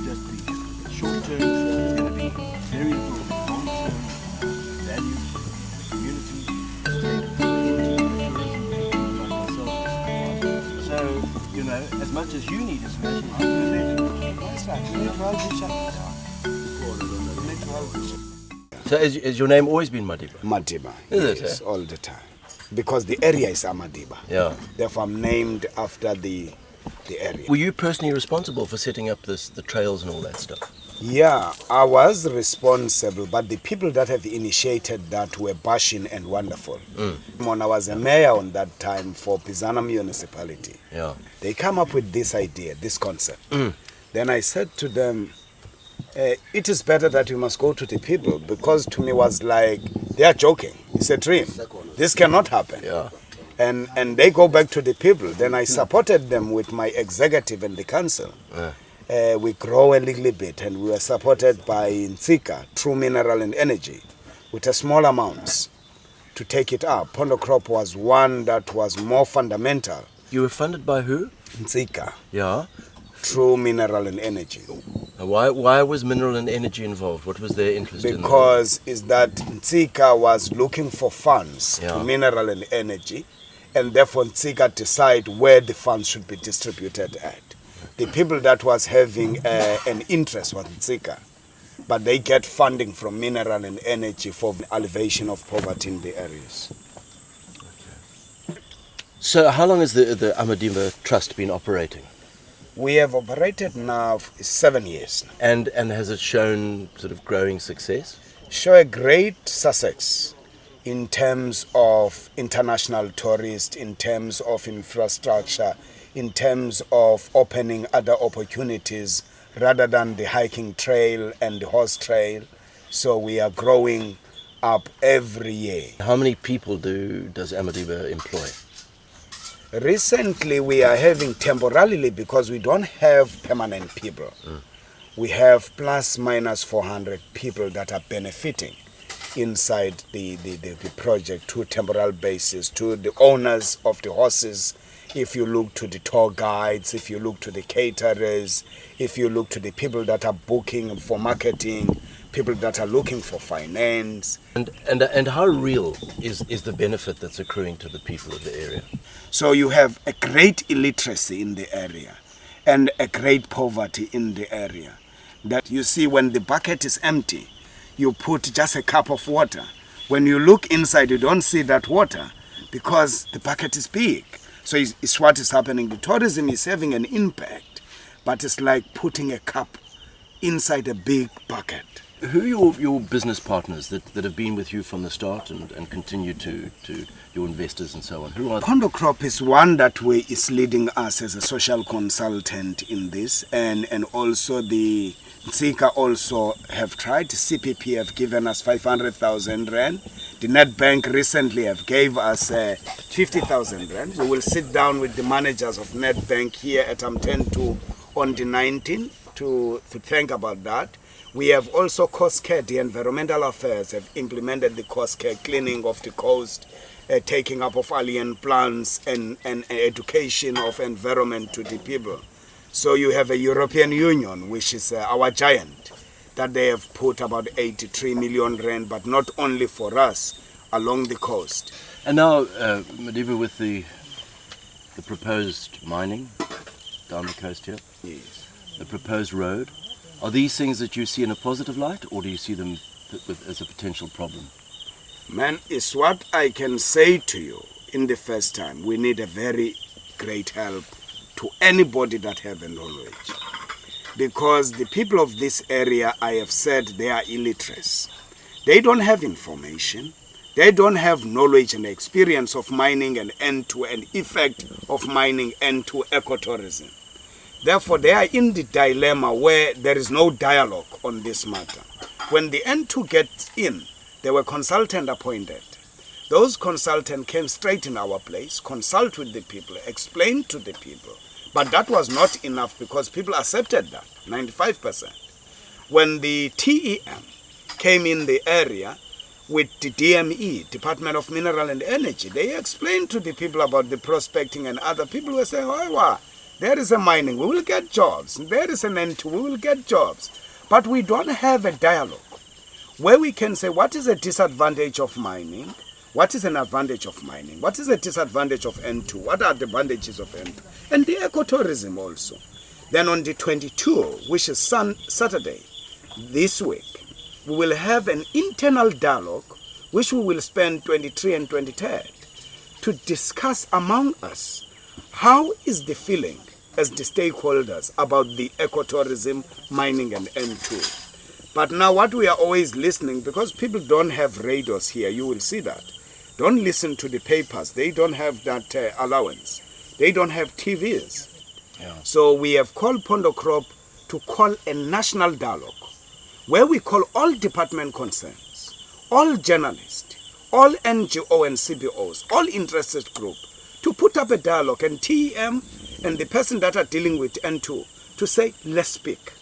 just the short term is going to be very important. Long-term value, community, like myself. So, you know, as much as you need information, I'm prepared to give you. That's right. We need to help each other. We need to help each other. So has your name always been Madiba? Madiba. Is Yes, it? all the time. Because the area is Amadiba. Yeah. Therefore, I'm named after the area. Were you personally responsible for setting up the trails and all that stuff? Yeah, I was responsible, but the people that have initiated that were Bashine and Wonderful. When I was a mayor on that time for Pizana municipality, Yeah. they come up with this idea, this concept. Then I said to them, it is better that you must go to the people, because to me was like, they are joking. It's a dream. This cannot happen. Yeah. And they go back to the people. Then I supported them with my executive and the council. We grow a little bit, and we were supported by Ntsika, True Mineral and Energy, with a small amounts to take it up. Pondo crop was one that was more fundamental. You were funded by who? Ntsika, Yeah. True Mineral and Energy. Why was mineral and energy involved? What was their interest in that? Because is that Ntsika was looking for funds Yeah. to mineral and energy, and therefore Ntsika decide where the funds should be distributed at. The people that was having an interest was Ntsika, but they get funding from mineral and energy for the alleviation of poverty in the areas. So how long has the Amadiba Trust been operating? We have operated now for 7 years. And has it shown sort of growing success? Show a great success in terms of international tourists, in terms of infrastructure, in terms of opening other opportunities rather than the hiking trail and the horse trail. So we are growing up every year. How many people does Amadiba employ? Recently we are having temporarily, because we don't have permanent people. We have plus minus 400 people that are benefiting inside the project, to temporal basis, to the owners of the horses. If you look to the tour guides, if you look to the caterers, if you look to the people that are booking for marketing, people that are looking for finance. And how real is the benefit that's accruing to the people of the area? So you have a great illiteracy in the area and a great poverty in the area. That you see, when the bucket is empty, you put just a cup of water. When you look inside, you don't see that water because the bucket is big. So it's what is happening. The tourism is having an impact, but it's like putting a cup inside a big bucket. Who are your business partners that have been with you from the start and continue to your investors and so on? Who are Pondo Crop is one that way is leading us as a social consultant in this, and also the Ntsika also have tried. CPP have given us 500,000 rand. The Net Bank recently have gave us 50,000 rand. We will sit down with the managers of Net Bank here at Mtentu on the 19th to think about that. We have also Coast Care, the Environmental Affairs have implemented the Coast Care, cleaning of the coast, taking up of alien plants and education of environment to the people. So you have a European Union, which is our giant, that they have put about 83 million rand, but not only for us, along the coast. And now, Madiba, with the proposed mining down the coast here, Yes. the proposed road, are these things that you see in a positive light, or do you see them as a potential problem? Man, it's what I can say to you in the first time. We need a very great help to anybody that have a knowledge. Because the people of this area, I have said, they are illiterate. They don't have information. They don't have knowledge and experience of mining and end-to-end effect of mining and to ecotourism. Therefore, they are in the dilemma where there is no dialogue on this matter. When the N2 get in, there were consultants appointed. Those consultants came straight in our place, consult with the people, explain to the people. But that was not enough because people accepted that, 95%. when the TEM came in the area with the DME, Department of Mineral and Energy, they explained to the people about the prospecting, and other people were saying, oh, wow, there is a mining, we will get jobs. There is an N2, we will get jobs. But we don't have a dialogue where we can say, what is a disadvantage of mining? What is an advantage of mining? What is a disadvantage of N2? What are the advantages of N2? And the ecotourism also. Then on the 22nd, which is Saturday, this week, we will have an internal dialogue, which we will spend 23 and 23rd, to discuss among us how is the feeling as the stakeholders about the ecotourism, mining and N2. But now what we are always listening, because people don't have radios here, you will see that. Don't listen to the papers. They don't have that allowance. They don't have TVs. Yeah. So we have called Pondocrop to call a national dialogue where we call all department concerns, all journalists, all NGO and CBOs, all interested groups, to put up a dialogue, and TEM and the person that are dealing with N2 to say, let's speak.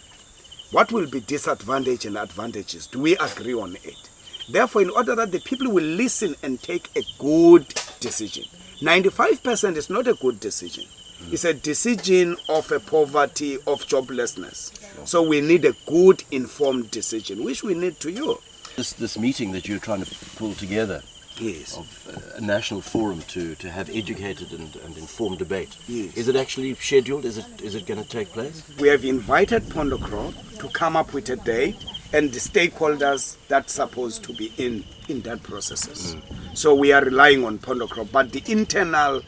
What will be disadvantage and advantages? Do we agree on it? Therefore, in order that the people will listen and take a good decision. 95% is not a good decision. It's a decision of a poverty, of joblessness. So we need a good informed decision, which we need to you. This meeting that you're trying to pull together, yes, of a national forum to have educated and informed debate, yes, is it actually scheduled? Is it going to take place? We have invited Pondocrop to come up with a date and the stakeholders that's supposed to be in that processes. So we are relying on Pondocrop, but the internal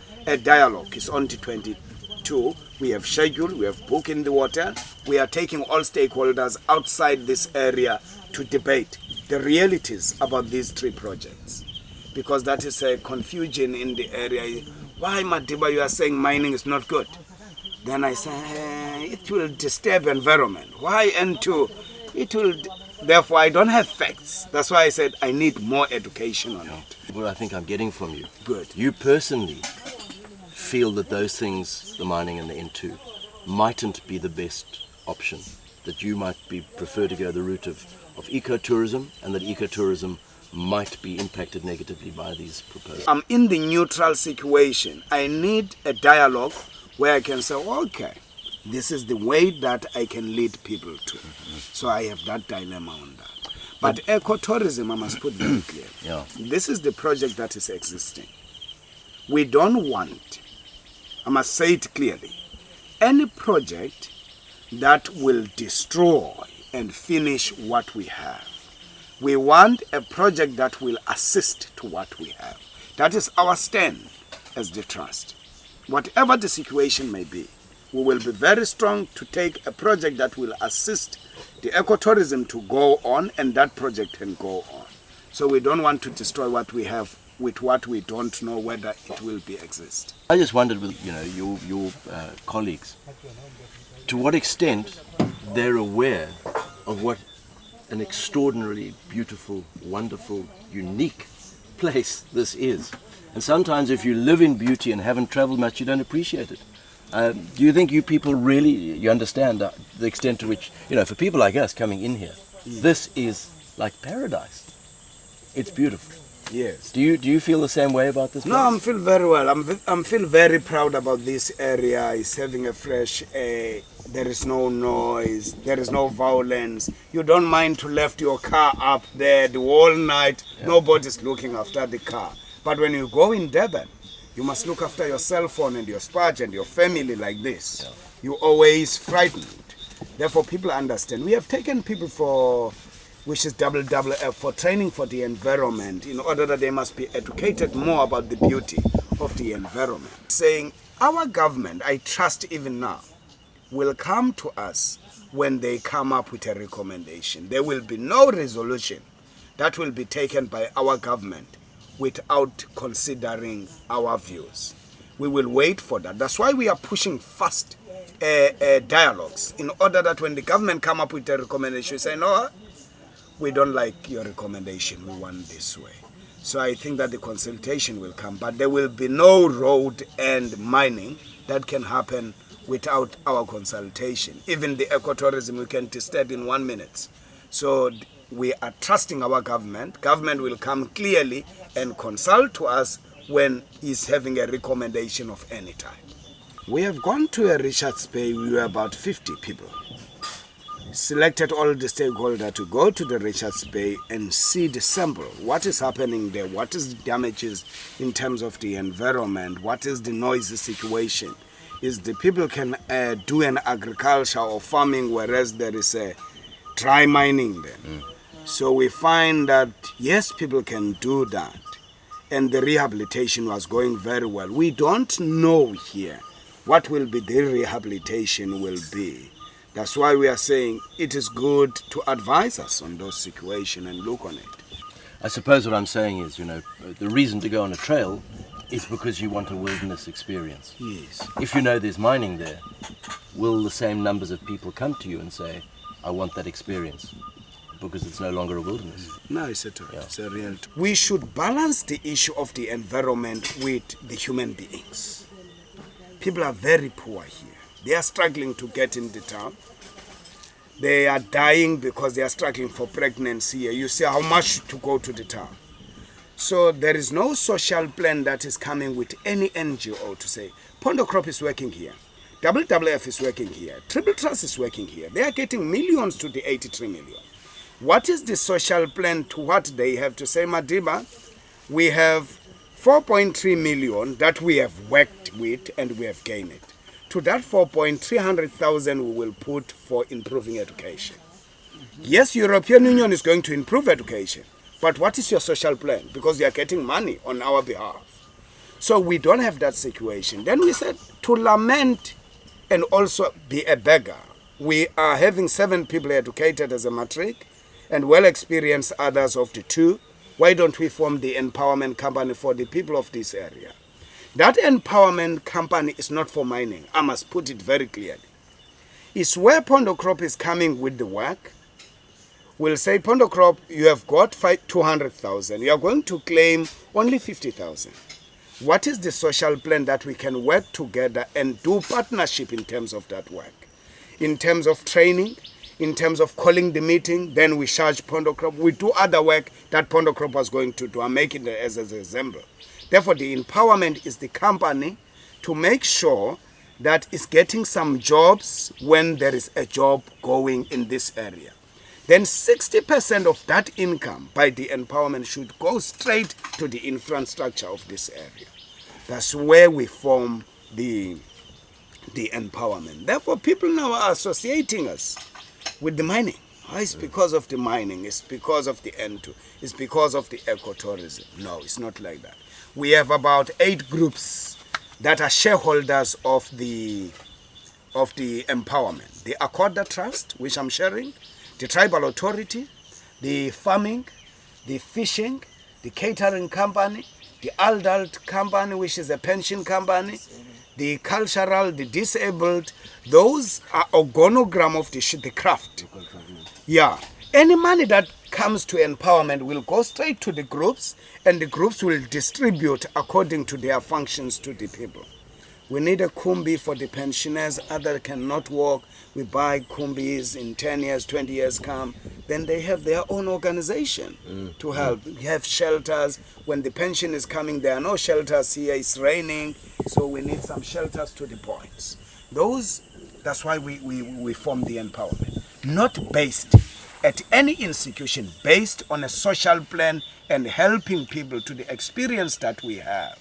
dialogue is on the 22. We have scheduled, we have booked in the water. We are taking all stakeholders outside this area to debate the realities about these three projects. Because that is a confusion in the area. Why, Madiba, you are saying mining is not good? Then I say, it will disturb environment. Why N2? It will, therefore I don't have facts. That's why I said I need more education on it. What I think I'm getting from you. Good. You personally feel that those things, the mining and the N2, mightn't be the best option. That you might prefer to go the route of ecotourism, and that ecotourism might be impacted negatively by these proposals. I'm in the neutral situation. I need a dialogue where I can say, okay, this is the way that I can lead people to. So I have that dilemma on that. But ecotourism, I must put very clear. Yeah. This is the project that is existing. We don't want, I must say it clearly, any project that will destroy and finish what we have. We want a project that will assist to what we have. That is our stand as the trust. Whatever the situation may be, we will be very strong to take a project that will assist the ecotourism to go on, and that project can go on. So we don't want to destroy what we have with what we don't know whether it will be exist. I just wondered with your colleagues, to what extent they're aware of what an extraordinarily beautiful, wonderful, unique place this is. And sometimes if you live in beauty and haven't traveled much, you don't appreciate it. Do you think you people really, understand the extent to which, for people like us coming in here, this is like paradise. It's beautiful. Yes. Do you feel the same way about this place? No, I feel very well. I'm feel very proud about this area. It's having a fresh air. There is no noise. There is no violence. You don't mind to left your car up there the whole night. Yeah. Nobody's looking after the car. But when you go in Durban, you must look after your cell phone and your sparge and your family like this. Yeah. You're always frightened. Therefore, people understand. We have taken people for, which is double for training for the environment, in order that they must be educated more about the beauty of the environment. Saying our government, I trust even now, will come to us when they come up with a recommendation. There will be no resolution that will be taken by our government without considering our views. We will wait for that. That's why we are pushing fast dialogues, in order that when the government come up with a recommendation, we say, no, we don't like your recommendation, we want this way. So I think that the consultation will come, but there will be no road and mining that can happen without our consultation. Even the ecotourism, we can test that in 1 minute. So we are trusting our government. Government will come clearly and consult to us when he's having a recommendation of any type. We have gone to a Richards Bay. We were about 50 people. Selected all the stakeholders to go to the Richards Bay and see the sample. What is happening there? What is the damages in terms of the environment? What is the noisy situation? Is the people can do an agriculture or farming, whereas there is a dry mining there. So we find that yes, people can do that, and the rehabilitation was going very well. We don't know here what will be the rehabilitation will be. That's why we are saying it is good to advise us on those situations and look on it. I suppose what I'm saying is, the reason to go on a trail is because you want a wilderness experience. Yes. If you know there's mining there, will the same numbers of people come to you and say, I want that experience? Because it's no longer a wilderness. No, it's a real. We should balance the issue of the environment with the human beings. People are very poor here. They are struggling to get in the town. They are dying because they are struggling for pregnancy. You see how much to go to the town. So there is no social plan that is coming with any NGO to say, Pondocrop is working here, WWF is working here, Triple Trust is working here. They are getting millions to the 83 million. What is the social plan to what they have to say, Madiba? We have 4.3 million that we have worked with and we have gained it. To that 4,300,000 we will put for improving education. Yes, European Union is going to improve education, but what is your social plan? Because you are getting money on our behalf. So we don't have that situation. Then we said to lament and also be a beggar. We are having 7 people educated as a matric and well-experienced others of the 2. Why don't we form the empowerment company for the people of this area? That empowerment company is not for mining. I must put it very clearly. It's where Pondocrop is coming with the work. We'll say, Pondocrop, you have got 200,000. You are going to claim only 50,000. What is the social plan that we can work together and do partnership in terms of that work? In terms of training, in terms of calling the meeting, then we charge Pondocrop. We do other work that Pondocrop was going to do. I'm making it as an example. Therefore, the empowerment is the company to make sure that it's getting some jobs when there is a job going in this area. Then 60% of that income by the empowerment should go straight to the infrastructure of this area. That's where we form the empowerment. Therefore, people now are associating us with the mining. It's because of the mining, it's because of the N2, it's because of the ecotourism. No, it's not like that. We have about 8 groups that are shareholders of the empowerment. The Amadiba Trust, which I'm sharing, the Tribal Authority, the farming, the fishing, the catering company, the adult company, which is a pension company, the cultural, the disabled. Those are organogram of the craft. Yeah. Any money that comes to empowerment will go straight to the groups, and the groups will distribute according to their functions to the people. We need a kumbi for the pensioners. Others cannot walk. We buy kumbis in 10 years, 20 years come. Then they have their own organization to help. We have shelters. When the pension is coming, there are no shelters here. It's raining, so we need some shelters to the points. That's why we form the empowerment. Not based at any institution, based on a social plan and helping people to the experience that we have.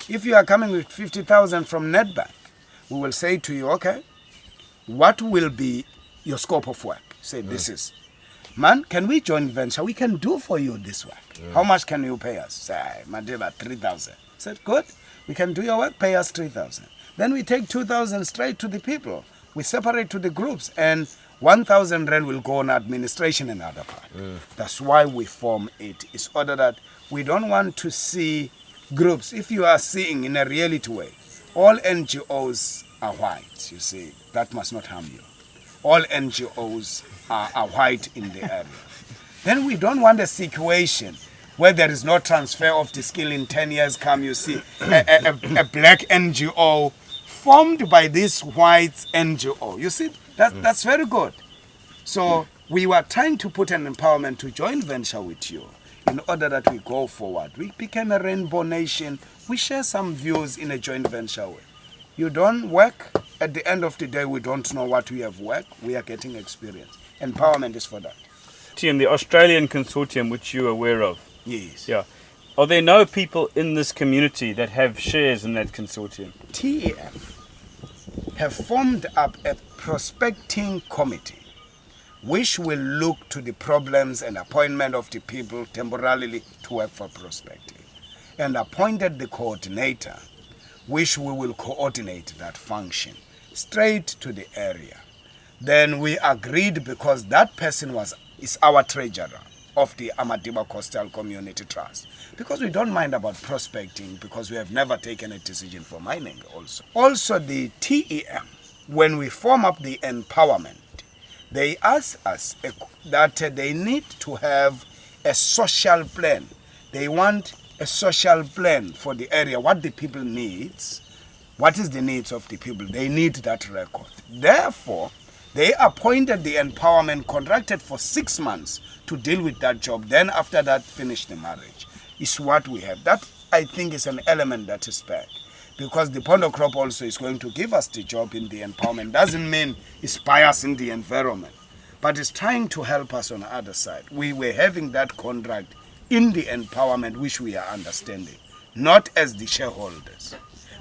If you are coming with 50,000 from Nedbank, we will say to you, okay, what will be your scope of work? Say, this is, man, can we join venture? We can do for you this work. How much can you pay us? Say, Madiba, 3,000. Said, good, we can do your work, pay us 3,000. Then we take 2,000 straight to the people. We separate to the groups, and 1,000 rand will go on administration and other part. That's why we form it. It's order that we don't want to see groups. If you are seeing in a reality way, all NGOs are white, you see, that must not harm you. All NGOs are white in the area. Then we don't want a situation where there is no transfer of the skill. In 10 years come, you see a black NGO formed by this white NGO. You see, that's very good. So we were trying to put an empowerment to joint venture with you in order that we go forward. We became a rainbow nation. We share some views in a joint venture way. You don't work. At the end of the day, we don't know what we have worked. We are getting experience. Empowerment is for that. And the Australian consortium, which you're aware of. Yes. Yeah. Are there no people in this community that have shares in that consortium? TEF have formed up a prospecting committee which will look to the problems and appointment of the people temporarily to work for prospecting, and appointed the coordinator which we will coordinate that function straight to the area. Then we agreed, because that person is our treasurer of the Amadiba Coastal Community Trust, because we don't mind about prospecting, because we have never taken a decision for mining also. Also the TEM, when we form up the empowerment, they ask us that they need to have a social plan. They want a social plan for the area, what the people needs, what is the needs of the people. They need that record. Therefore, they appointed the empowerment, contracted for 6 months to deal with that job. Then after that, finish the marriage. Is what we have. That, I think, is an element that is bad. Because the Pondo Crop also is going to give us the job in the empowerment. Doesn't mean it's biasing the environment, but it's trying to help us on the other side. We were having that contract in the empowerment, which we are understanding, not as the shareholders.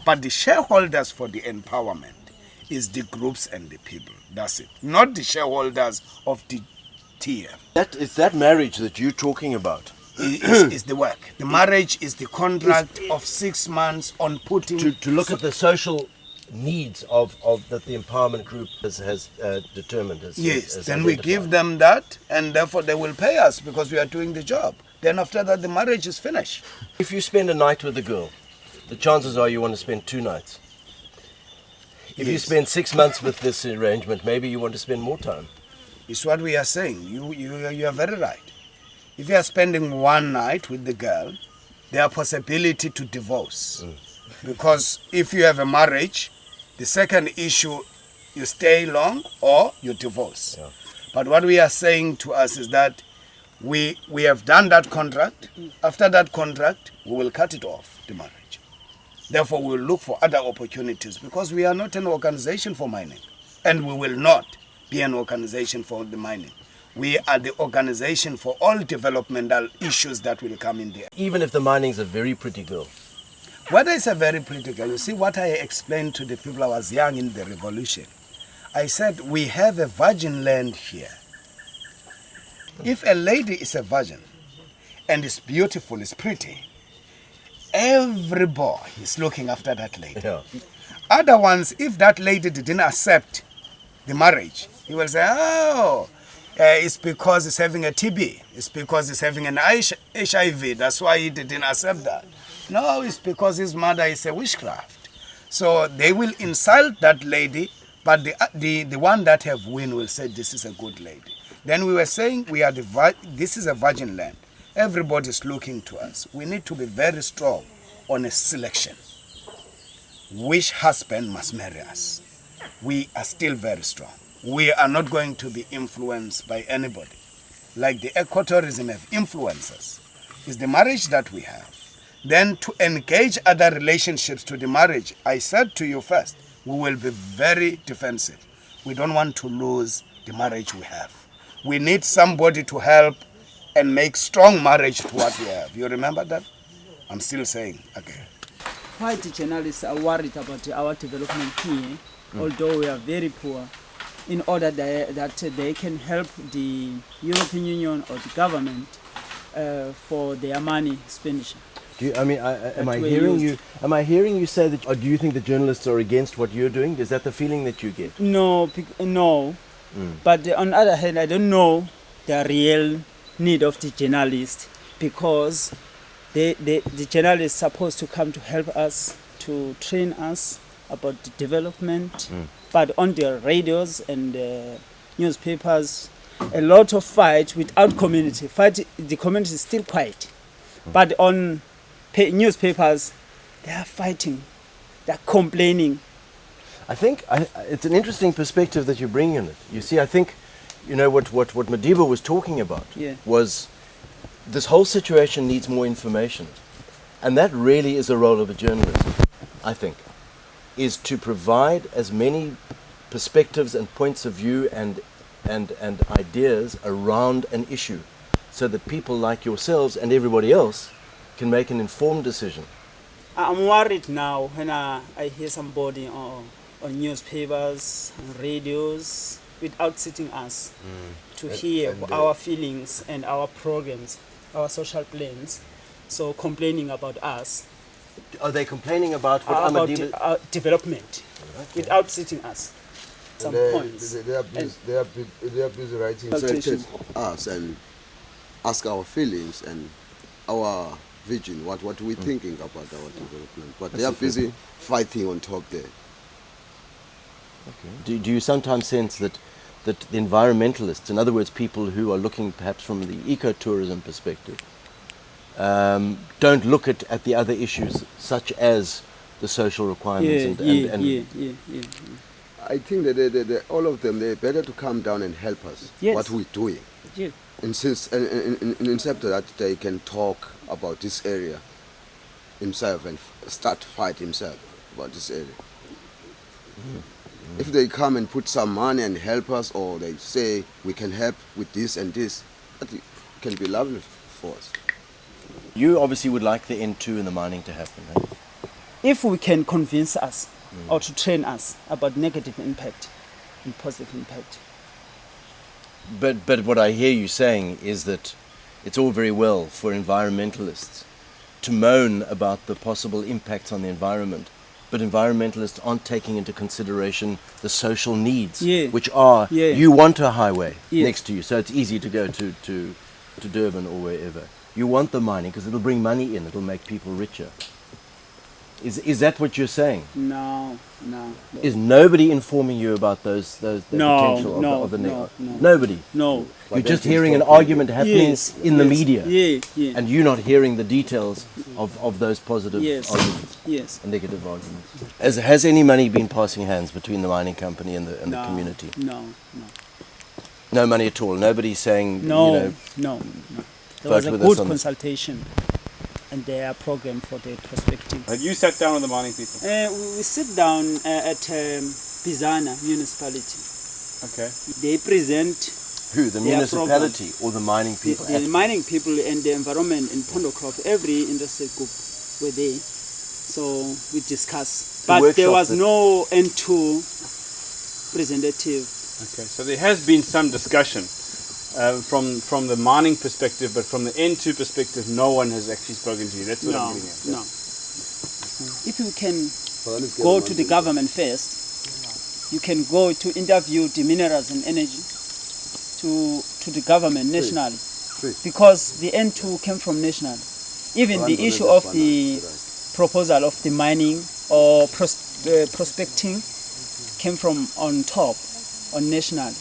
But the shareholders for the empowerment is the groups and the people. That's it. Not the shareholders of the TF. It's that marriage that you're talking about. Is the work. The marriage is the contract of 6 months on putting... To look at the social needs of that the empowerment group has determined. Yes, has then we give them that, and therefore they will pay us because we are doing the job. Then after that, the marriage is finished. If you spend a night with a girl, the chances are you want to spend 2 nights. If you spend 6 months with this arrangement, maybe you want to spend more time. It's what we are saying. You are very right. If you are spending 1 night with the girl, there are possibility to divorce. Because if you have a marriage, the second issue, you stay long or you divorce. Yeah. But what we are saying to us is that we have done that contract. After that contract, we will cut it off, the marriage. Therefore, we will look for other opportunities, because we are not an organization for mining. And we will not be an organization for the mining. We are the organization for all developmental issues that will come in there. Even if the mining's a very pretty girl. Whether it's a very pretty girl, you see what I explained to the people. I was young in the revolution. I said, we have a virgin land here. If a lady is a virgin and is beautiful, is pretty, every boy is looking after that lady. Yeah. Other ones, if that lady didn't accept the marriage, he will say, oh, it's because he's having a TB. It's because he's having an HIV. That's why he didn't accept that. No, it's because his mother is a witchcraft. So they will insult that lady, but the one that have win will say this is a good lady. Then we were saying this is a virgin land. Everybody's looking to us. We need to be very strong on a selection. Which husband must marry us? We are still very strong. We are not going to be influenced by anybody. Like the ecotourism have influenced us. It's the marriage that we have. Then to engage other relationships to the marriage, I said to you first, we will be very defensive. We don't want to lose the marriage we have. We need somebody to help and make strong marriage to what we have. You remember that? I'm still saying again. White journalists are worried about our development here, although we are very poor, in order that they can help the European Union or the government for their money expenditure. Am I hearing you say that, or do you think the journalists are against what you're doing? Is that the feeling that you get? No. But on the other hand, I don't know the real need of the journalists, because the journalists are supposed to come to help us, to train us about the development. But on the radios and newspapers, a lot of fight without community. The community is still quiet. But on newspapers, they are fighting, they are complaining I think it's an interesting perspective that you bring in it. You see, I think, you know, what Madiba was talking about was this whole situation needs more information. And that really is the role of a journalist, I think, is to provide as many perspectives and points of view and ideas around an issue so that people like yourselves and everybody else can make an informed decision. I'm worried now when I hear somebody on newspapers, on radios, without sitting us to hear our feelings and our programs, our social plans, so complaining about us. Are they complaining about what about Amadiba... development, without sitting us? Some points. They are busy writing Consultation. us and ask our feelings and our vision, what we're thinking about our development. But they are busy fighting on top there. Do you sometimes sense that the environmentalists, in other words, people who are looking perhaps from the ecotourism perspective, don't look at the other issues such as the social requirements? I think that all of them, they're better to come down and help us what we're doing. Yeah. And since instead that they can talk about this area himself and start fight himself about this area. If they come and put some money and help us, or they say we can help with this and this, that can be lovely for us. You obviously would like the N2 and the mining to happen, right? If we can convince us or to train us about negative impact and positive impact. But what I hear you saying is that it's all very well for environmentalists to moan about the possible impacts on the environment, but environmentalists aren't taking into consideration the social needs, which are, you want a highway next to you, so it's easy to go to Durban or wherever. You want the mining because it'll bring money in, it'll make people richer. Is that what you're saying? No. Is nobody informing you about the potential of the Nobody? No. You're just hearing an argument happening in the media. And you're not hearing the details of those positive arguments and negative arguments. Has any money been passing hands between the mining company and the community? No. No money at all? Nobody's saying, No. There was a good consultation and their program for the prospecting. Have you sat down with the mining people? We sit down at Bizana municipality. Okay. They present who, the municipality or the mining people? The mining people and the environment in Pondocrop, every industry group were there. So we discussed. But there was no N2 representative. Okay, so there has been some discussion from the mining perspective, but from the N2 perspective, no one has actually spoken to you. That's what I'm getting at. No. If you can go to the government first, you can go to interview the minerals and energy to the government nationally, because the N2 came from national. Even the issue of the proposal of the mining or prospecting came from on top, on national.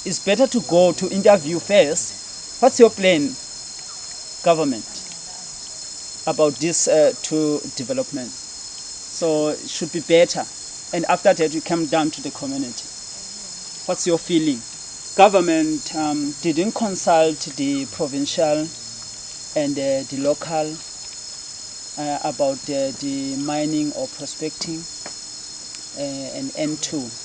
It's better to go to interview first. What's your plan, government, about this to development? So it should be better. And after that, you come down to the community. What's your feeling? Government didn't consult the provincial and the local about the mining or prospecting and N2.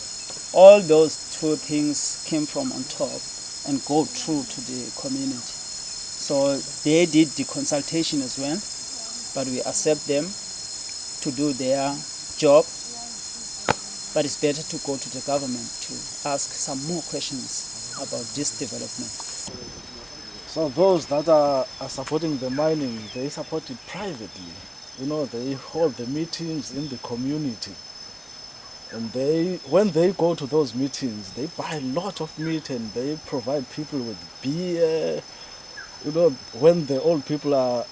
All those two things came from on top and go through to the community. So they did the consultation as well, but we accept them to do their job. But it's better to go to the government to ask some more questions about this development. So those that are supporting the mining, they support it privately. They hold the meetings in the community. And when they go to those meetings, they buy a lot of meat and they provide people with beer. When the old people are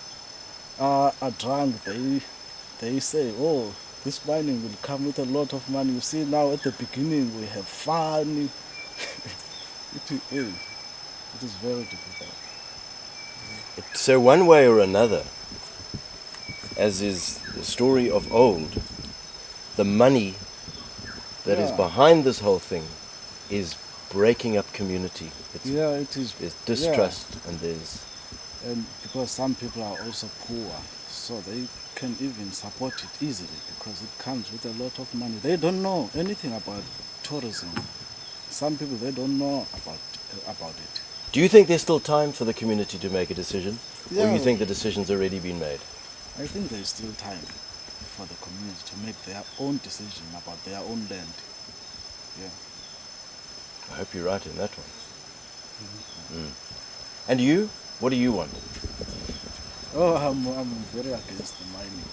drunk, they say, oh, this mining will come with a lot of money. You see, now at the beginning we have fun. It is very difficult. So one way or another, as is the story of old, the money that is Yeah. behind this whole thing is breaking up community. Yeah, it is. There's distrust and there's... And because some people are also poor, so they can even support it easily because it comes with a lot of money. They don't know anything about tourism. Some people, they don't know about it. Do you think there's still time for the community to make a decision? Or Yeah. you think the decision's already been made? I think there is still time for the community to make their own decision about their own land. Yeah. I hope you're right in that one. And you? What do you want? Oh, I'm very against the mining.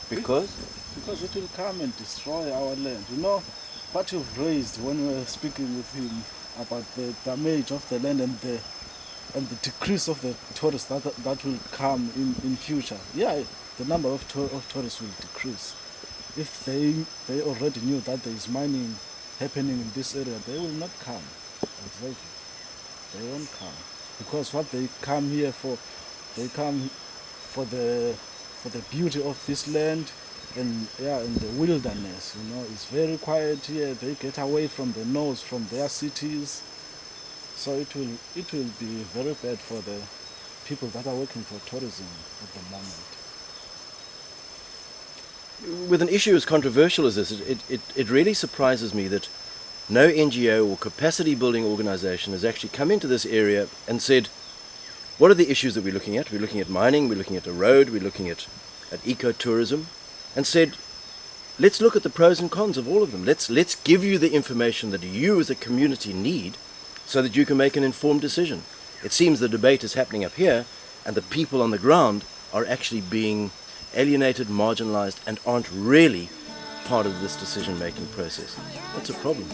Because? Because it will come and destroy our land. You know, what you've raised when we were speaking with him about the damage of the land and the decrease of the tourists that will come in future. Yeah, the number of tourists will decrease. If they already knew that there is mining happening in this area, they will not come. Exactly. They won't come. Because what they come here for, they come for the beauty of this land and in the wilderness, you know. It's very quiet here. They get away from the noise, from their cities. So it will be very bad for the people that are working for tourism at the moment. With an issue as controversial as this, it really surprises me that no NGO or capacity building organization has actually come into this area and said, what are the issues that we're looking at? We're looking at mining, we're looking at the road, we're looking at ecotourism, and said, let's look at the pros and cons of all of them. Let's give you the information that you as a community need so that you can make an informed decision. It seems the debate is happening up here and the people on the ground are actually being alienated, marginalized, and aren't really part of this decision-making process. That's a problem.